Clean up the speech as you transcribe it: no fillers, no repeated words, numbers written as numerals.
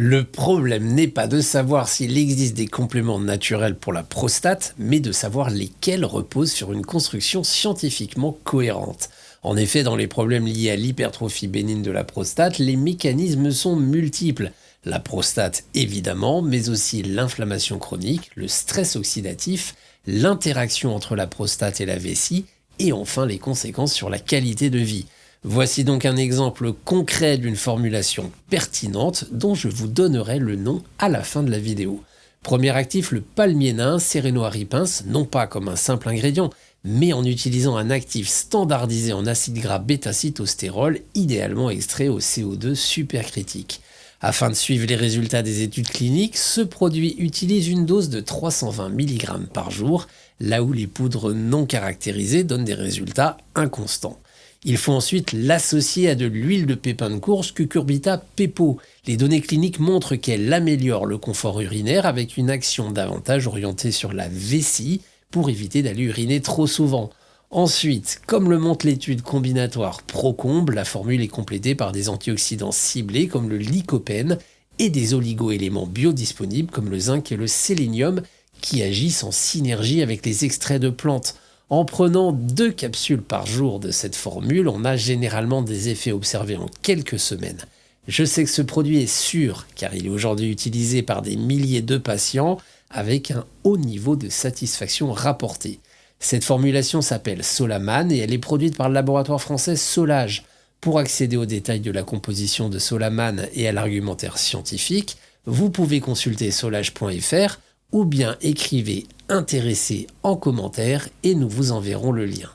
Le problème n'est pas de savoir s'il existe des compléments naturels pour la prostate, mais de savoir lesquels reposent sur une construction scientifiquement cohérente. En effet, dans les problèmes liés à l'hypertrophie bénigne de la prostate, les mécanismes sont multiples. La prostate, évidemment, mais aussi l'inflammation chronique, le stress oxydatif, l'interaction entre la prostate et la vessie, et enfin les conséquences sur la qualité de vie. Voici donc un exemple concret d'une formulation pertinente dont je vous donnerai le nom à la fin de la vidéo. Premier actif, le palmier nain Sereno ripens, non pas comme un simple ingrédient, mais en utilisant un actif standardisé en acide gras bêta-citostérol, idéalement extrait au CO2 supercritique. Afin de suivre les résultats des études cliniques, ce produit utilise une dose de 320 mg par jour, là où les poudres non caractérisées donnent des résultats inconstants. Il faut ensuite l'associer à de l'huile de pépin de courge Cucurbita pepo. Les données cliniques montrent qu'elle améliore le confort urinaire avec une action davantage orientée sur la vessie pour éviter d'aller uriner trop souvent. Ensuite, comme le montre l'étude combinatoire Procombe, la formule est complétée par des antioxydants ciblés comme le lycopène et des oligo-éléments biodisponibles comme le zinc et le sélénium qui agissent en synergie avec les extraits de plantes. En prenant 2 capsules par jour de cette formule, on a généralement des effets observés en quelques semaines. Je sais que ce produit est sûr car il est aujourd'hui utilisé par des milliers de patients avec un haut niveau de satisfaction rapporté. Cette formulation s'appelle Solaman et elle est produite par le laboratoire français Solage. Pour accéder aux détails de la composition de Solaman et à l'argumentaire scientifique, vous pouvez consulter solage.fr ou bien écrivez intéressé en commentaire et nous vous enverrons le lien.